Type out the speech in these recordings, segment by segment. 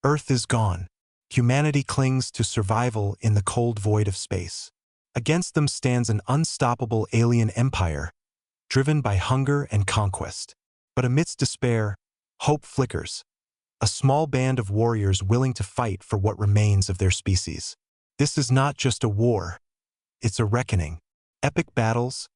Earth is gone. Humanity clings to survival in the cold void of space. Against them stands an unstoppable alien empire, driven by hunger and conquest. But amidst despair, hope flickers. A small band of warriors willing to fight for what remains of their species. This is not just a war. It's a reckoning. Epic battles,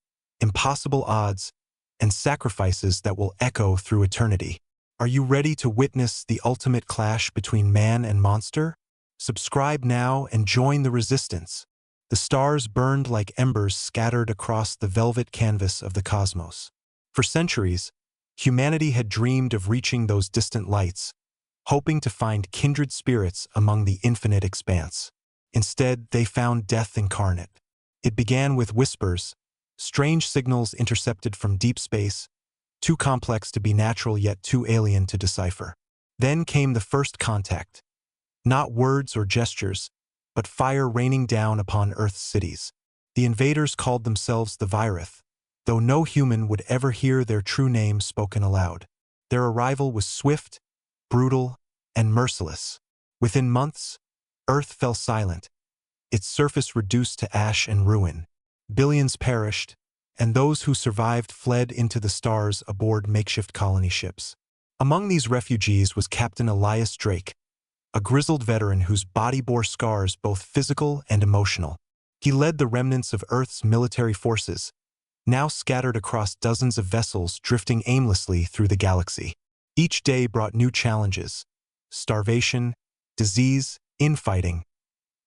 impossible odds, and sacrifices that will echo through eternity. Are you ready to witness the ultimate clash between man and monster? Subscribe now and join the resistance. The stars burned like embers scattered across the velvet canvas of the cosmos. For centuries, humanity had dreamed of reaching those distant lights, hoping to find kindred spirits among the infinite expanse. Instead, they found death incarnate. It began with whispers, strange signals intercepted from deep space, too complex to be natural yet too alien to decipher. Then came the first contact. Not words or gestures, but fire raining down upon Earth's cities. The invaders called themselves the Virith, though no human would ever hear their true name spoken aloud. Their arrival was swift, brutal, and merciless. Within months, Earth fell silent, its surface reduced to ash and ruin. Billions perished, and those who survived fled into the stars aboard makeshift colony ships. Among these refugees was Captain Elias Drake, a grizzled veteran whose body bore scars both physical and emotional. He led the remnants of Earth's military forces, now scattered across dozens of vessels drifting aimlessly through the galaxy. Each day brought new challenges: starvation, disease, infighting,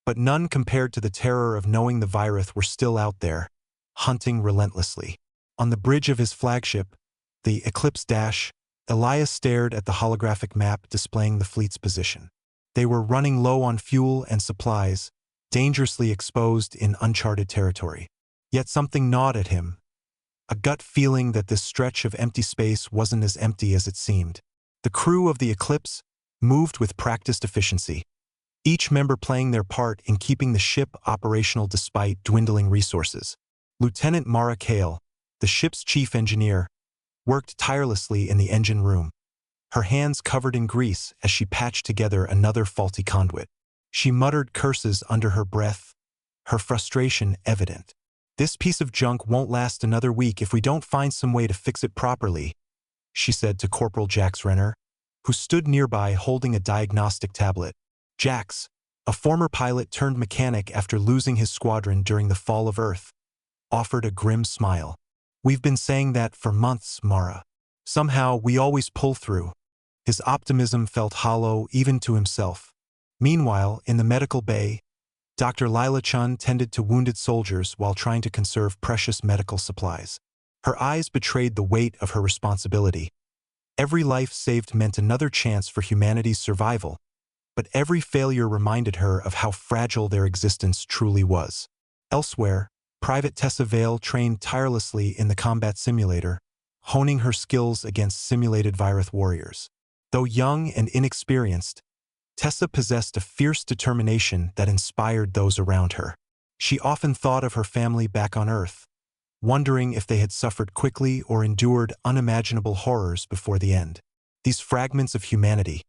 but none compared to the terror of knowing the Virith were still out there, hunting relentlessly. On the bridge of his flagship, the Eclipse Dash, Elias stared at the holographic map displaying the fleet's position. They were running low on fuel and supplies, dangerously exposed in uncharted territory. Yet something gnawed at him, a gut feeling that this stretch of empty space wasn't as empty as it seemed. The crew of the Eclipse moved with practiced efficiency, each member playing their part in keeping the ship operational despite dwindling resources. Lieutenant Mara Kale, the ship's chief engineer, worked tirelessly in the engine room, her hands covered in grease as she patched together another faulty conduit. She muttered curses under her breath, her frustration evident. "This piece of junk won't last another week if we don't find some way to fix it properly," she said to Corporal Jax Renner, who stood nearby holding a diagnostic tablet. Jax, a former pilot turned mechanic after losing his squadron during the fall of Earth, offered a grim smile. "We've been saying that for months, Mara. Somehow, we always pull through." His optimism felt hollow even to himself. Meanwhile, in the medical bay, Dr. Lila Chun tended to wounded soldiers while trying to conserve precious medical supplies. Her eyes betrayed the weight of her responsibility. Every life saved meant another chance for humanity's survival, but every failure reminded her of how fragile their existence truly was. Elsewhere, Private Tessa Vale trained tirelessly in the combat simulator, honing her skills against simulated Virith warriors. Though young and inexperienced, Tessa possessed a fierce determination that inspired those around her. She often thought of her family back on Earth, wondering if they had suffered quickly or endured unimaginable horrors before the end. These fragments of humanity,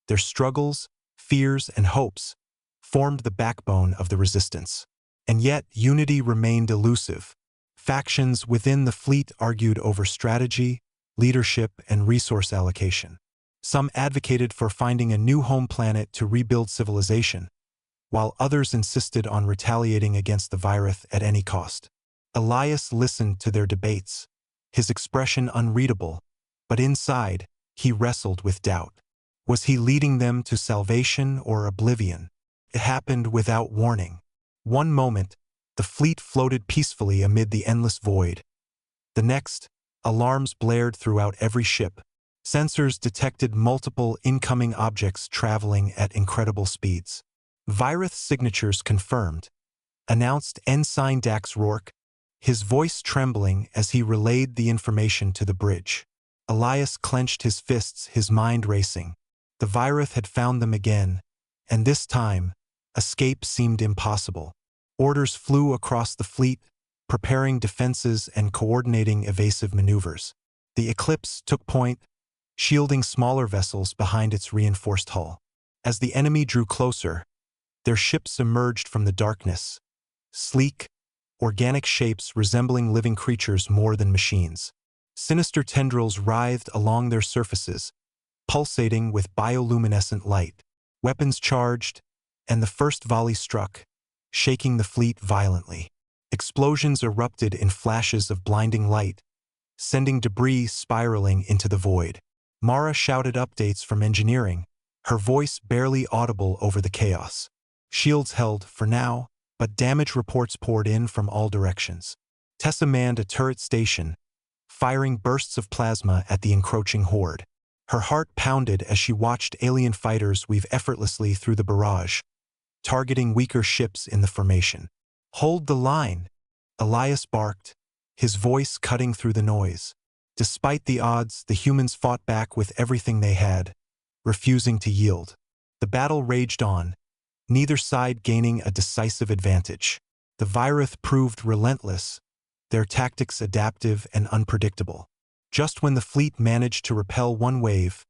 their struggles, fears, and hopes, formed the backbone of the resistance. And yet, unity remained elusive. Factions within the fleet argued over strategy, leadership, and resource allocation. Some advocated for finding a new home planet to rebuild civilization, while others insisted on retaliating against the Virith at any cost. Elias listened to their debates, his expression unreadable, but inside, he wrestled with doubt. Was he leading them to salvation or oblivion? It happened without warning. One moment, the fleet floated peacefully amid the endless void. The next, alarms blared throughout every ship. Sensors detected multiple incoming objects traveling at incredible speeds. Virith signatures confirmed, announced Ensign Dax Rourke, his voice trembling as he relayed the information to the bridge. Elias clenched his fists, his mind racing. The Virith had found them again, and this time, escape seemed impossible. Orders flew across the fleet, preparing defenses and coordinating evasive maneuvers. The Eclipse took point, shielding smaller vessels behind its reinforced hull. As the enemy drew closer, their ships emerged from the darkness, sleek, organic shapes resembling living creatures more than machines. Sinister tendrils writhed along their surfaces, pulsating with bioluminescent light. Weapons charged, and the first volley struck, shaking the fleet violently. Explosions erupted in flashes of blinding light, sending debris spiraling into the void. Mara shouted updates from engineering, her voice barely audible over the chaos. Shields held, for now, but damage reports poured in from all directions. Tessa manned a turret station, firing bursts of plasma at the encroaching horde. Her heart pounded as she watched alien fighters weave effortlessly through the barrage, targeting weaker ships in the formation. "Hold the line," Elias barked, his voice cutting through the noise. Despite the odds, the humans fought back with everything they had, refusing to yield. The battle raged on, neither side gaining a decisive advantage. The Virith proved relentless, their tactics adaptive and unpredictable. Just when the fleet managed to repel one wave,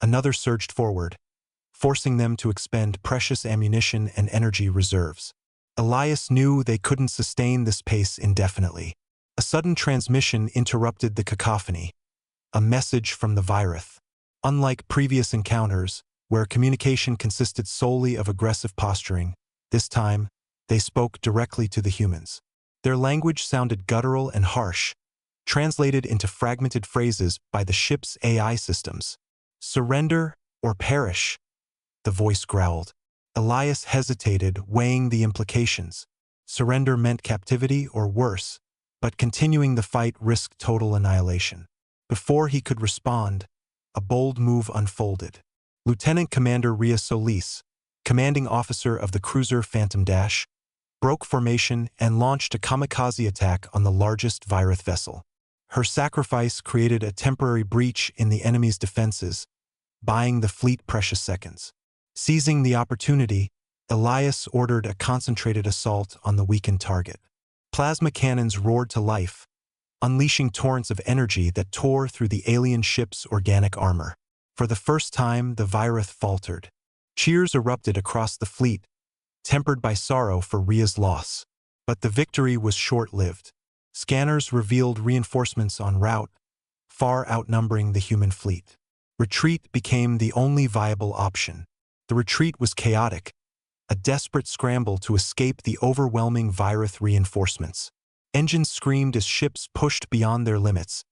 another surged forward, forcing them to expend precious ammunition and energy reserves. Elias knew they couldn't sustain this pace indefinitely. A sudden transmission interrupted the cacophony, a message from the Virith. Unlike previous encounters, where communication consisted solely of aggressive posturing, this time, they spoke directly to the humans. Their language sounded guttural and harsh, translated into fragmented phrases by the ship's AI systems. "Surrender or perish," the voice growled. Elias hesitated, weighing the implications. Surrender meant captivity or worse, but continuing the fight risked total annihilation. Before he could respond, a bold move unfolded. Lieutenant Commander Ria Solis, commanding officer of the cruiser Phantom Dash, broke formation and launched a kamikaze attack on the largest Virith vessel. Her sacrifice created a temporary breach in the enemy's defenses, buying the fleet precious seconds. Seizing the opportunity, Elias ordered a concentrated assault on the weakened target. Plasma cannons roared to life, unleashing torrents of energy that tore through the alien ship's organic armor. For the first time, the Virith faltered. Cheers erupted across the fleet, tempered by sorrow for Ria's loss. But the victory was short-lived. Scanners revealed reinforcements en route, far outnumbering the human fleet. Retreat became the only viable option. The retreat was chaotic, a desperate scramble to escape the overwhelming Virith reinforcements. Engines screamed as ships pushed beyond their limits,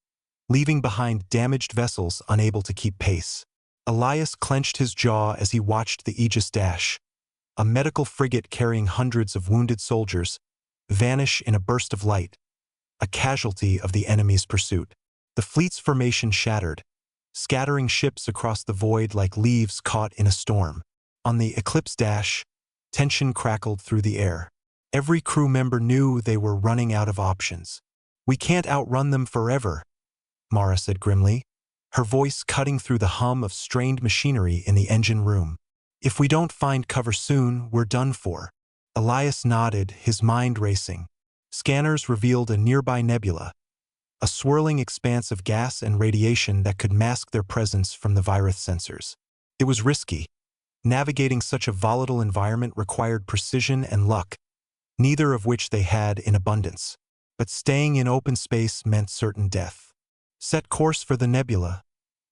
leaving behind damaged vessels unable to keep pace. Elias clenched his jaw as he watched the Aegis Dash, a medical frigate carrying hundreds of wounded soldiers, vanish in a burst of light, a casualty of the enemy's pursuit. The fleet's formation shattered, scattering ships across the void like leaves caught in a storm. On the Eclipse Dash, tension crackled through the air. Every crew member knew they were running out of options. "We can't outrun them forever," Mara said grimly, her voice cutting through the hum of strained machinery in the engine room. "If we don't find cover soon, we're done for." Elias nodded, his mind racing. Scanners revealed a nearby nebula, a swirling expanse of gas and radiation that could mask their presence from the Virith sensors. It was risky. Navigating such a volatile environment required precision and luck, neither of which they had in abundance. But staying in open space meant certain death. "Set course for the nebula,"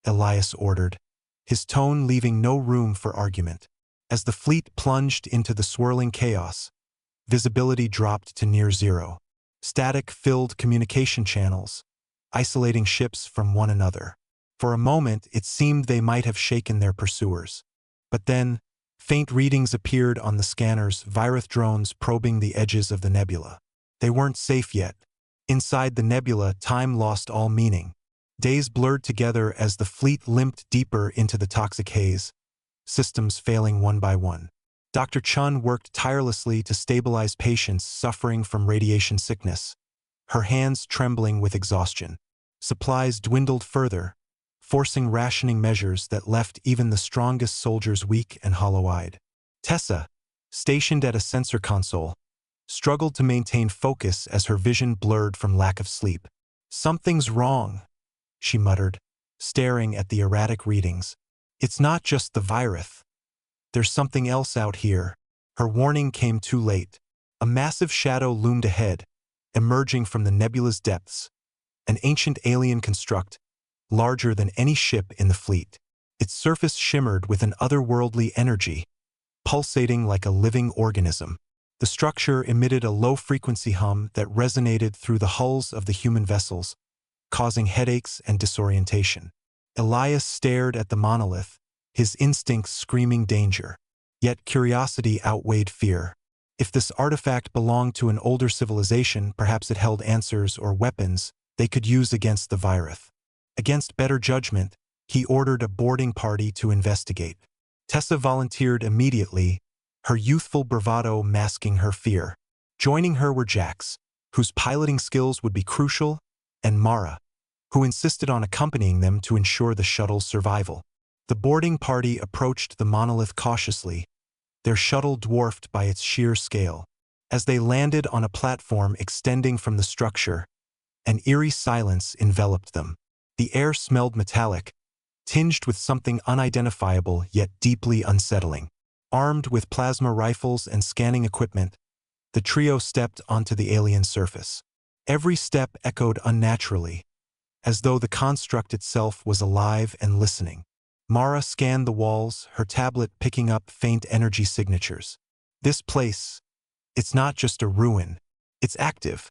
Elias ordered, his tone leaving no room for argument. As the fleet plunged into the swirling chaos, visibility dropped to near zero. Static filled communication channels, isolating ships from one another. For a moment, it seemed they might have shaken their pursuers. But then, faint readings appeared on the scanners, Virith drones probing the edges of the nebula. They weren't safe yet. Inside the nebula, time lost all meaning. Days blurred together as the fleet limped deeper into the toxic haze, systems failing one by one. Dr. Chun worked tirelessly to stabilize patients suffering from radiation sickness, her hands trembling with exhaustion. Supplies dwindled further, forcing rationing measures that left even the strongest soldiers weak and hollow-eyed. Tessa, stationed at a sensor console, struggled to maintain focus as her vision blurred from lack of sleep. "Something's wrong," she muttered, staring at the erratic readings. "It's not just the Virith. "There's something else out here." Her warning came too late. A massive shadow loomed ahead, emerging from the nebula's depths, an ancient alien construct, larger than any ship in the fleet. Its surface shimmered with an otherworldly energy, pulsating like a living organism. The structure emitted a low-frequency hum that resonated through the hulls of the human vessels, causing headaches and disorientation. Elias stared at the monolith, his instincts screaming danger. Yet curiosity outweighed fear. If this artifact belonged to an older civilization, perhaps it held answers or weapons they could use against the virus. Against better judgment, he ordered a boarding party to investigate. Tessa volunteered immediately, her youthful bravado masking her fear. Joining her were Jax, whose piloting skills would be crucial, and Mara, who insisted on accompanying them to ensure the shuttle's survival. The boarding party approached the monolith cautiously, their shuttle dwarfed by its sheer scale. As they landed on a platform extending from the structure, an eerie silence enveloped them. The air smelled metallic, tinged with something unidentifiable yet deeply unsettling. Armed with plasma rifles and scanning equipment, the trio stepped onto the alien surface. Every step echoed unnaturally, as though the construct itself was alive and listening. Mara scanned the walls, her tablet picking up faint energy signatures. "This place, it's not just a ruin, it's active,"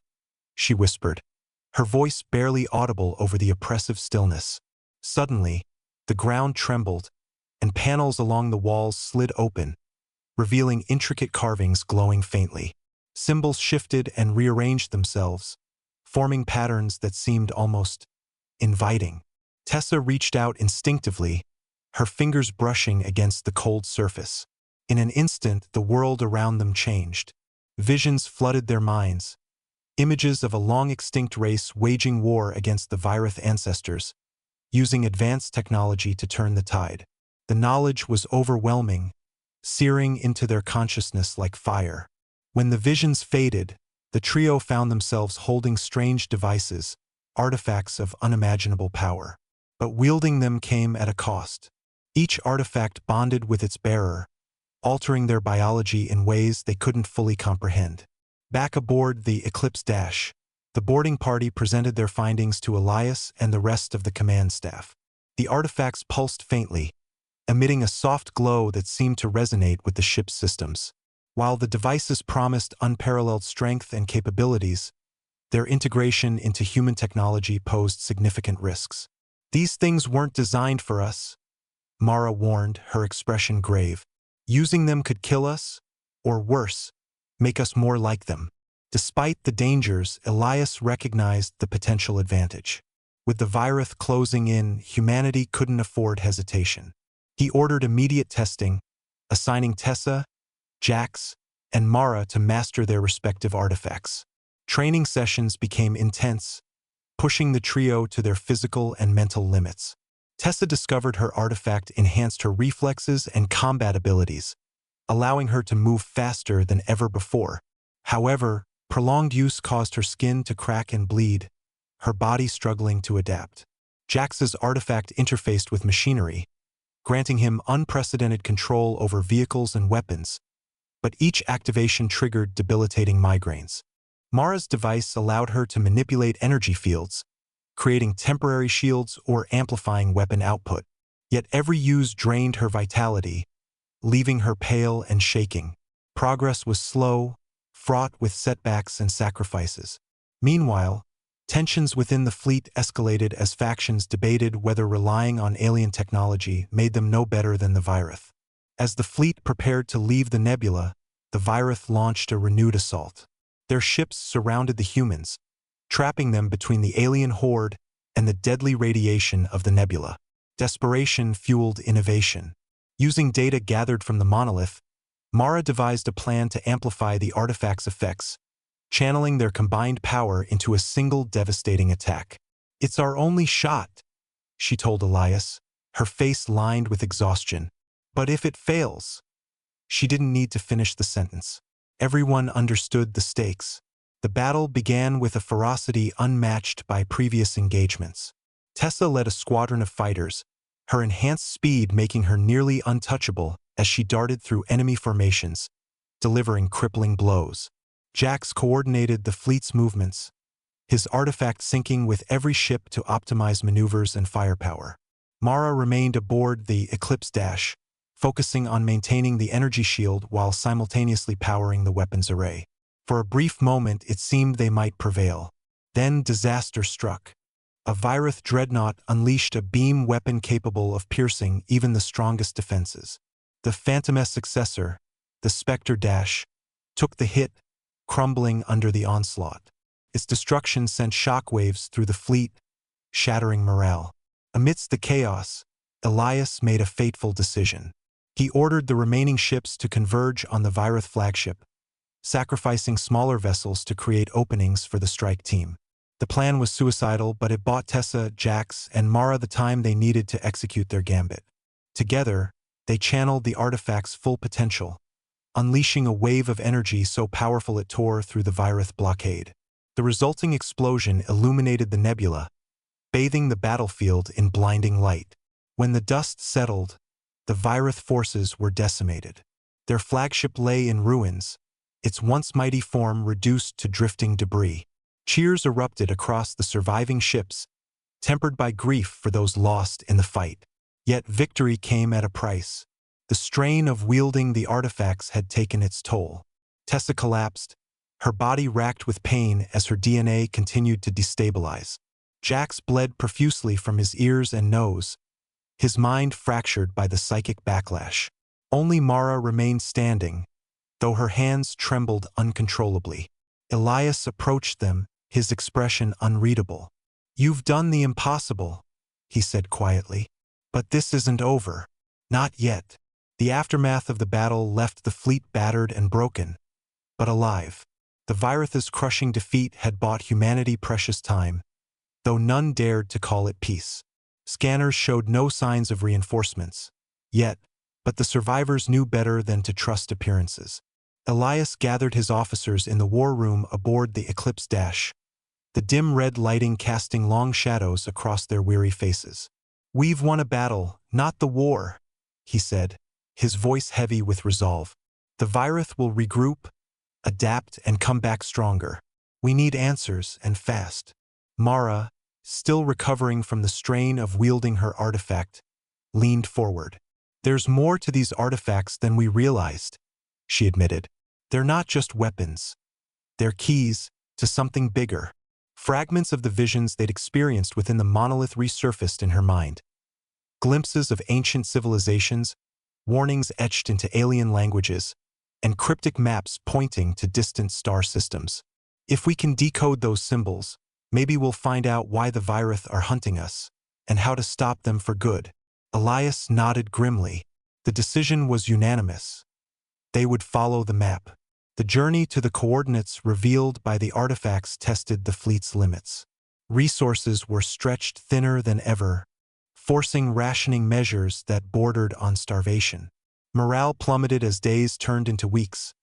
she whispered, her voice barely audible over the oppressive stillness. Suddenly, the ground trembled, and panels along the walls slid open, revealing intricate carvings glowing faintly. Symbols shifted and rearranged themselves, forming patterns that seemed almost inviting. Tessa reached out instinctively, her fingers brushing against the cold surface. In an instant, the world around them changed. Visions flooded their minds, images of a long-extinct race waging war against the virus ancestors, using advanced technology to turn the tide. The knowledge was overwhelming, searing into their consciousness like fire. When the visions faded, the trio found themselves holding strange devices, artifacts of unimaginable power. But wielding them came at a cost. Each artifact bonded with its bearer, altering their biology in ways they couldn't fully comprehend. Back aboard the Eclipse Dash, the boarding party presented their findings to Elias and the rest of the command staff. The artifacts pulsed faintly, emitting a soft glow that seemed to resonate with the ship's systems. While the devices promised unparalleled strength and capabilities, their integration into human technology posed significant risks. "These things weren't designed for us," Mara warned, her expression grave. "Using them could kill us, or worse, make us more like them." Despite the dangers, Elias recognized the potential advantage. With the virus closing in, humanity couldn't afford hesitation. He ordered immediate testing, assigning Tessa, Jax, and Mara to master their respective artifacts. Training sessions became intense, pushing the trio to their physical and mental limits. Tessa discovered her artifact enhanced her reflexes and combat abilities, allowing her to move faster than ever before. However, prolonged use caused her skin to crack and bleed, her body struggling to adapt. Jax's artifact interfaced with machinery, granting him unprecedented control over vehicles and weapons, but each activation triggered debilitating migraines. Mara's device allowed her to manipulate energy fields, creating temporary shields or amplifying weapon output. Yet every use drained her vitality, leaving her pale and shaking. Progress was slow, fraught with setbacks and sacrifices. Meanwhile, tensions within the fleet escalated as factions debated whether relying on alien technology made them no better than the virus. As the fleet prepared to leave the nebula, the virus launched a renewed assault. Their ships surrounded the humans, trapping them between the alien horde and the deadly radiation of the nebula. Desperation fueled innovation. Using data gathered from the monolith, Mara devised a plan to amplify the artifact's effects, channeling their combined power into a single devastating attack. "It's our only shot," she told Elias, her face lined with exhaustion. "But if it fails—" She didn't need to finish the sentence. Everyone understood the stakes. The battle began with a ferocity unmatched by previous engagements. Tessa led a squadron of fighters, her enhanced speed making her nearly untouchable as she darted through enemy formations, delivering crippling blows. Jax coordinated the fleet's movements, his artifact syncing with every ship to optimize maneuvers and firepower. Mara remained aboard the Eclipse Dash, focusing on maintaining the energy shield while simultaneously powering the weapons array. For a brief moment, it seemed they might prevail. Then disaster struck. A Virith dreadnought unleashed a beam weapon capable of piercing even the strongest defenses. The Phantom's successor, the Spectre Dash, took the hit, crumbling under the onslaught. Its destruction sent shockwaves through the fleet, shattering morale. Amidst the chaos, Elias made a fateful decision. He ordered the remaining ships to converge on the Virith flagship, sacrificing smaller vessels to create openings for the strike team. The plan was suicidal, but it bought Tessa, Jax, and Mara the time they needed to execute their gambit. Together, they channeled the artifact's full potential, unleashing a wave of energy so powerful it tore through the Virith blockade. The resulting explosion illuminated the nebula, bathing the battlefield in blinding light. When the dust settled, the Virith forces were decimated. Their flagship lay in ruins, its once mighty form reduced to drifting debris. Cheers erupted across the surviving ships, tempered by grief for those lost in the fight. Yet victory came at a price. The strain of wielding the artifacts had taken its toll. Tessa collapsed, her body racked with pain as her DNA continued to destabilize. Jax bled profusely from his ears and nose, his mind fractured by the psychic backlash. Only Mara remained standing, though her hands trembled uncontrollably. Elias approached them, his expression unreadable. "You've done the impossible," he said quietly. "But this isn't over. Not yet." The aftermath of the battle left the fleet battered and broken, but alive. The Virith's crushing defeat had bought humanity precious time, though none dared to call it peace. Scanners showed no signs of reinforcements, yet, but the survivors knew better than to trust appearances. Elias gathered his officers in the war room aboard the Eclipse Dash, the dim red lighting casting long shadows across their weary faces. "We've won a battle, not the war," he said, his voice heavy with resolve. "The Virith will regroup, adapt, and come back stronger. We need answers, and fast." Mara, still recovering from the strain of wielding her artifact, leaned forward. "There's more to these artifacts than we realized," she admitted. "They're not just weapons. They're keys to something bigger." Fragments of the visions they'd experienced within the monolith resurfaced in her mind. Glimpses of ancient civilizations, warnings etched into alien languages, and cryptic maps pointing to distant star systems. If we can decode those symbols, maybe we'll find out why the Virith are hunting us, and how to stop them for good. Elias nodded grimly. The decision was unanimous. They would follow the map. The journey to the coordinates revealed by the artifacts tested the fleet's limits. Resources were stretched thinner than ever, forcing rationing measures that bordered on starvation. Morale plummeted as days turned into weeks,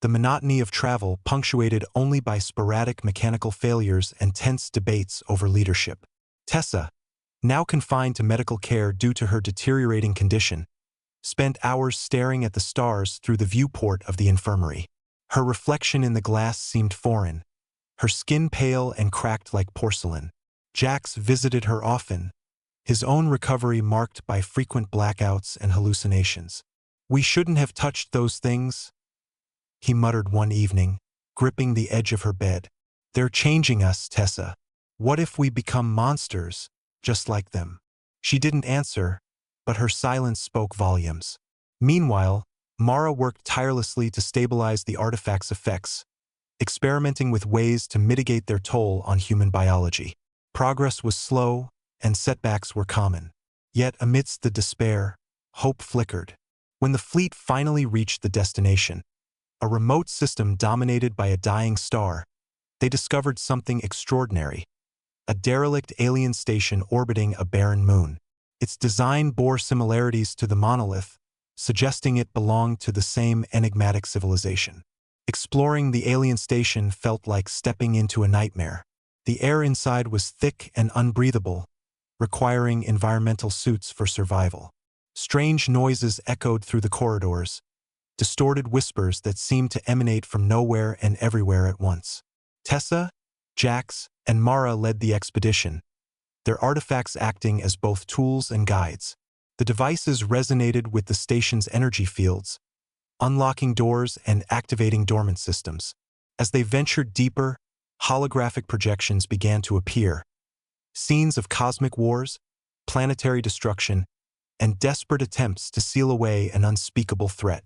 the monotony of travel punctuated only by sporadic mechanical failures and tense debates over leadership. Tessa, now confined to medical care due to her deteriorating condition, spent hours staring at the stars through the viewport of the infirmary. Her reflection in the glass seemed foreign, her skin pale and cracked like porcelain. Jax visited her often, his own recovery marked by frequent blackouts and hallucinations. "We shouldn't have touched those things," he muttered one evening, gripping the edge of her bed. "They're changing us, Tessa. What if we become monsters, just like them?" She didn't answer, but her silence spoke volumes. Meanwhile, Mara worked tirelessly to stabilize the artifact's effects, experimenting with ways to mitigate their toll on human biology. Progress was slow, and setbacks were common. Yet amidst the despair, hope flickered. When the fleet finally reached the destination, a remote system dominated by a dying star, they discovered something extraordinary: a derelict alien station orbiting a barren moon. Its design bore similarities to the monolith, suggesting it belonged to the same enigmatic civilization. Exploring the alien station felt like stepping into a nightmare. The air inside was thick and unbreathable, requiring environmental suits for survival. Strange noises echoed through the corridors, distorted whispers that seemed to emanate from nowhere and everywhere at once. Tessa, Jax, and Mara led the expedition, their artifacts acting as both tools and guides. The devices resonated with the station's energy fields, unlocking doors and activating dormant systems. As they ventured deeper, holographic projections began to appear. Scenes of cosmic wars, planetary destruction, and desperate attempts to seal away an unspeakable threat.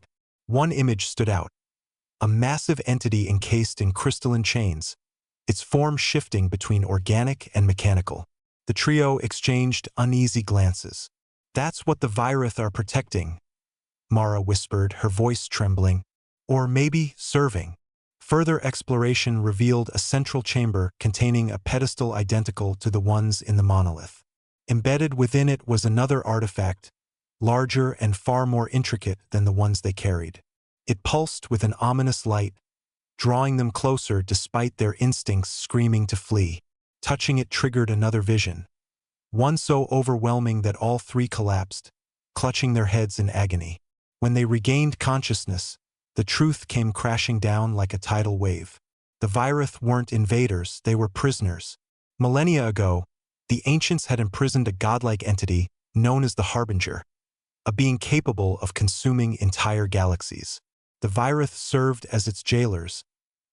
One image stood out, a massive entity encased in crystalline chains, its form shifting between organic and mechanical. The trio exchanged uneasy glances. "That's what the Virith are protecting," Mara whispered, her voice trembling. "Or maybe serving." Further exploration revealed a central chamber containing a pedestal identical to the ones in the monolith. Embedded within it was another artifact, larger and far more intricate than the ones they carried. It pulsed with an ominous light, drawing them closer despite their instincts screaming to flee. Touching it triggered another vision, one so overwhelming that all three collapsed, clutching their heads in agony. When they regained consciousness, the truth came crashing down like a tidal wave. The Virith weren't invaders, they were prisoners. Millennia ago, the ancients had imprisoned a godlike entity known as the Harbinger, a being capable of consuming entire galaxies. The Virith served as its jailers,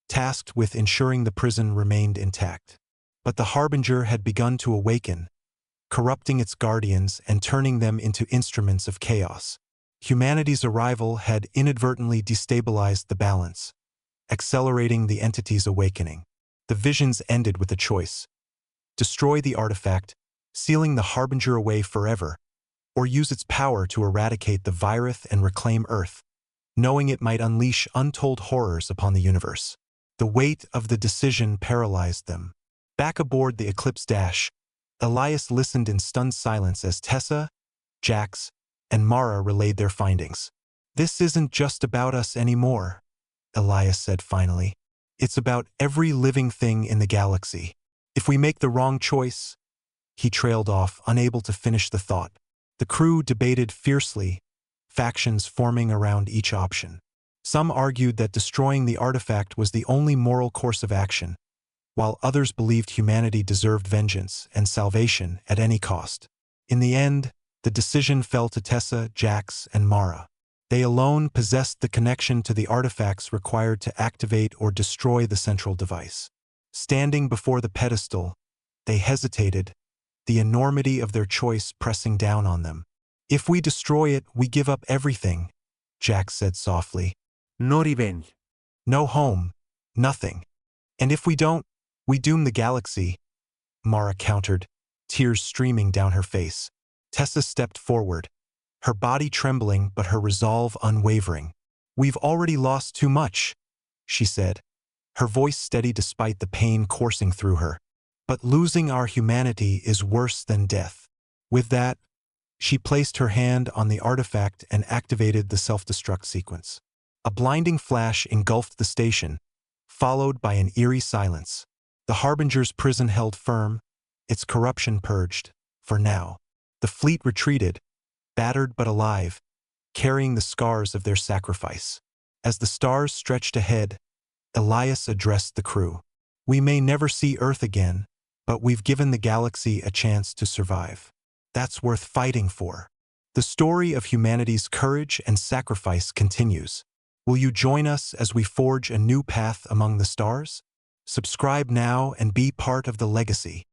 tasked with ensuring the prison remained intact. But the Harbinger had begun to awaken, corrupting its guardians and turning them into instruments of chaos. Humanity's arrival had inadvertently destabilized the balance, accelerating the entity's awakening. The visions ended with a choice: destroy the artifact, sealing the Harbinger away forever, or use its power to eradicate the Virith and reclaim Earth, knowing it might unleash untold horrors upon the universe. The weight of the decision paralyzed them. Back aboard the Eclipse Dash, Elias listened in stunned silence as Tessa, Jax, and Mara relayed their findings. "This isn't just about us anymore," Elias said finally. "It's about every living thing in the galaxy. If we make the wrong choice—" He trailed off, unable to finish the thought. The crew debated fiercely, factions forming around each option. Some argued that destroying the artifact was the only moral course of action, while others believed humanity deserved vengeance and salvation at any cost. In the end, the decision fell to Tessa, Jax, and Mara. They alone possessed the connection to the artifacts required to activate or destroy the central device. Standing before the pedestal, they hesitated, the enormity of their choice pressing down on them. "If we destroy it, we give up everything," Jax said softly. "No revenge." "No home, nothing. And if we don't, we doom the galaxy," Mara countered, tears streaming down her face. Tessa stepped forward, her body trembling but her resolve unwavering. "We've already lost too much," she said, her voice steady despite the pain coursing through her. "But losing our humanity is worse than death." With that, she placed her hand on the artifact and activated the self-destruct sequence. A blinding flash engulfed the station, followed by an eerie silence. The Harbinger's prison held firm, its corruption purged, for now. The fleet retreated, battered but alive, carrying the scars of their sacrifice. As the stars stretched ahead, Elias addressed the crew. "We may never see Earth again, but we've given the galaxy a chance to survive. That's worth fighting for." The story of humanity's courage and sacrifice continues. Will you join us as we forge a new path among the stars? Subscribe now and be part of the legacy.